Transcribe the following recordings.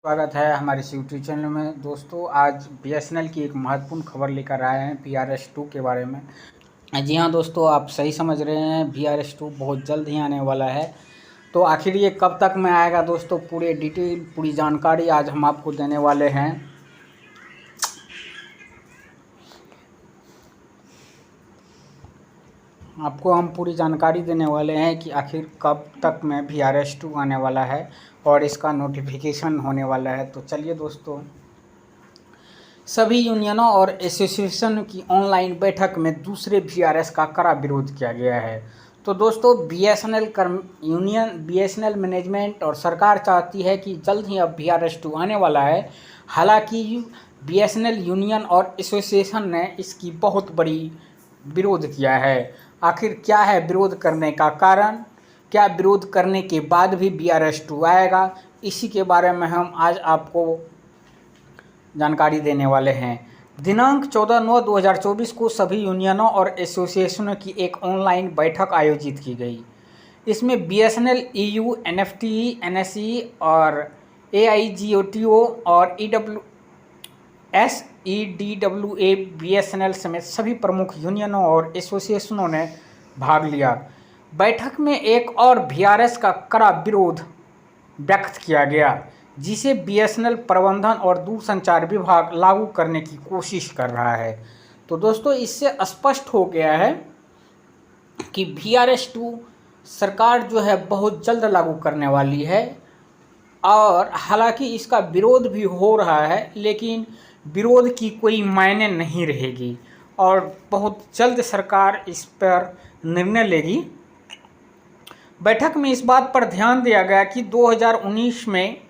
स्वागत है हमारे इस यूट्यूब चैनल में। दोस्तों, आज बीएसएनएल की एक महत्वपूर्ण खबर लेकर आए हैं VRS2 के बारे में। जी हाँ दोस्तों, आप सही समझ रहे हैं, VRS2 बहुत जल्द ही आने वाला है। तो आखिर ये कब तक में आएगा दोस्तों, पूरे डिटेल पूरी जानकारी आज हम आपको देने वाले हैं। आपको हम पूरी जानकारी देने वाले हैं कि आखिर कब तक में VRS2 आने वाला है और इसका नोटिफिकेशन होने वाला है। तो चलिए दोस्तों, सभी यूनियनों और एसोसिएशन की ऑनलाइन बैठक में दूसरे VRS का कड़ा विरोध किया गया है। तो दोस्तों, बीएसएनएल मैनेजमेंट और सरकार चाहती है कि जल्द ही अब VRS2 आने वाला है। हालांकि बीएसएनएल यूनियन और एसोसिएशन ने इसकी बहुत बड़ी विरोध किया है। आखिर क्या है विरोध करने का कारण, क्या विरोध करने के बाद भी VRS2 आएगा, इसी के बारे में हम आज आपको जानकारी देने वाले हैं। दिनांक 14/9/2024 को सभी यूनियनों और एसोसिएशनों की एक ऑनलाइन बैठक आयोजित की गई। इसमें BSNL, EU, NFTE, NSE और AIGOTO और EWA BSNL समेत सभी प्रमुख यूनियनों और एसोसिएशनों ने भाग लिया। बैठक में एक और VRS का कड़ा विरोध व्यक्त किया गया, जिसे BSNL प्रबंधन और दूरसंचार विभाग लागू करने की कोशिश कर रहा है। तो दोस्तों, इससे स्पष्ट हो गया है कि VRS2 सरकार जो है बहुत जल्द लागू करने वाली है। और हालांकि इसका विरोध भी हो रहा है, लेकिन विरोध की कोई मायने नहीं रहेगी और बहुत जल्द सरकार इस पर निर्णय लेगी। बैठक में इस बात पर ध्यान दिया गया कि 2019 में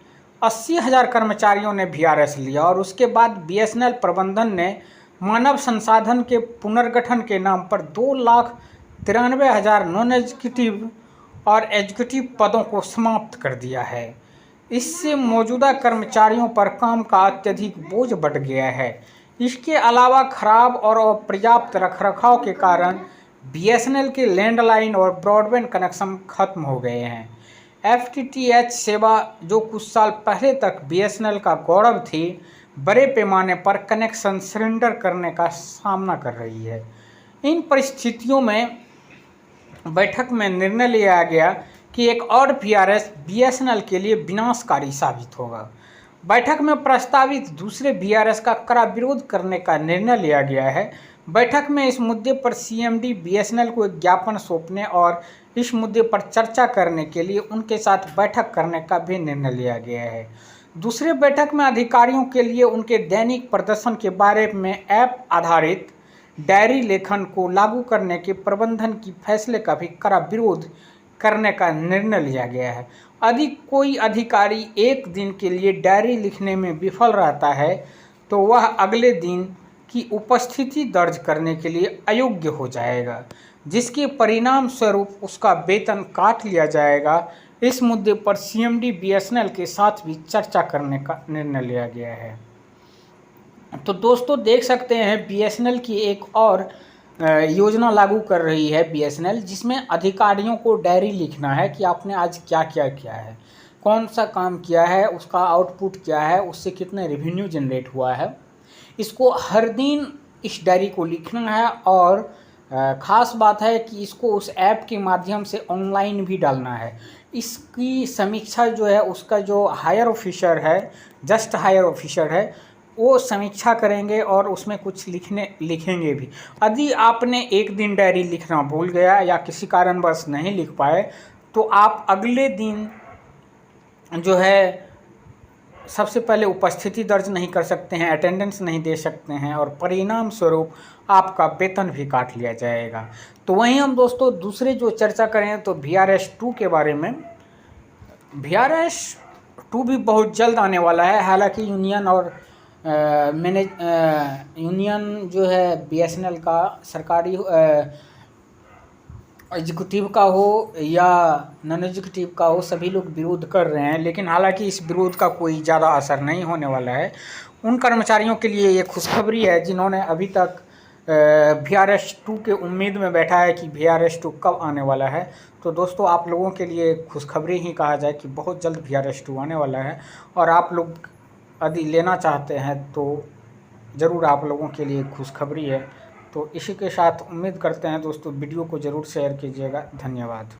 80,000 कर्मचारियों ने VRS लिया और उसके बाद BSNL प्रबंधन ने मानव संसाधन के पुनर्गठन के नाम पर 2,93,000 नॉन एग्जीक्यूटिव और एग्जीक्यूटिव पदों को समाप्त कर दिया है। इससे मौजूदा कर्मचारियों पर काम का अत्यधिक बोझ बढ़ गया है। इसके अलावा खराब और अपर्याप्त रखरखाव के कारण BSNL के लैंडलाइन और ब्रॉडबैंड कनेक्शन खत्म हो गए हैं। FTTH सेवा, जो कुछ साल पहले तक BSNL का गौरव थी, बड़े पैमाने पर कनेक्शन सरेंडर करने का सामना कर रही है। इन परिस्थितियों में बैठक में निर्णय लिया गया कि एक और VRS BSNL के लिए विनाशकारी साबित होगा। बैठक में प्रस्तावित दूसरे VRS का कड़ा विरोध करने का निर्णय लिया गया है। बैठक में इस मुद्दे पर CMD BSNL को एक ज्ञापन सौंपने और इस मुद्दे पर चर्चा करने के लिए उनके साथ बैठक करने का भी निर्णय लिया गया है। दूसरे बैठक में अधिकारियों के लिए उनके दैनिक प्रदर्शन के बारे में ऐप आधारित डायरी लेखन को लागू करने के प्रबंधन की फैसले का भी कड़ा विरोध करने का निर्णय लिया गया है। यदि कोई अधिकारी एक दिन के लिए डायरी लिखने में विफल रहता है तो वह अगले दिन की उपस्थिति दर्ज करने के लिए अयोग्य हो जाएगा, जिसके परिणाम स्वरूप उसका वेतन काट लिया जाएगा। इस मुद्दे पर CMD BSNL के साथ भी चर्चा करने का निर्णय लिया गया है। तो दोस्तों, देख सकते हैं BSNL की एक और योजना लागू कर रही है BSNL, जिसमें अधिकारियों को डायरी लिखना है कि आपने आज क्या क्या किया है, कौन सा काम किया है, उसका आउटपुट क्या है, उससे कितने रेवेन्यू जनरेट हुआ है। इसको हर दिन इस डायरी को लिखना है और ख़ास बात है कि इसको उस ऐप के माध्यम से ऑनलाइन भी डालना है। इसकी समीक्षा जो है उसका जो हायर ऑफिसर है, जस्ट हायर ऑफिसर है, वो समीक्षा करेंगे और उसमें कुछ लिखेंगे भी। यदि आपने एक दिन डायरी लिखना भूल गया या किसी कारणवश नहीं लिख पाए तो आप अगले दिन जो है सबसे पहले उपस्थिति दर्ज नहीं कर सकते हैं, अटेंडेंस नहीं दे सकते हैं और परिणाम स्वरूप आपका वेतन भी काट लिया जाएगा। तो वहीं हम दोस्तों दूसरे जो चर्चा करें तो VRS2 के बारे में। VRS2 भी बहुत जल्द आने वाला है। हालांकि यूनियन और यूनियन जो है BSNL का सरकारी एग्जीक्यूटिव का हो या नॉन एग्जीक्यूटिव का हो, सभी लोग विरोध कर रहे हैं। लेकिन हालांकि इस विरोध का कोई ज़्यादा असर नहीं होने वाला है। उन कर्मचारियों के लिए ये खुशखबरी है जिन्होंने अभी तक VRS2 के उम्मीद में बैठा है कि VRS2 कब आने वाला है। तो दोस्तों आप लोगों के लिए खुशखबरी ही कहा जाए कि बहुत जल्द VRS2 आने वाला है, और आप लोग यदि लेना चाहते हैं तो ज़रूर आप लोगों के लिए खुशखबरी है। तो इसी के साथ उम्मीद करते हैं दोस्तों वीडियो को ज़रूर शेयर कीजिएगा। धन्यवाद।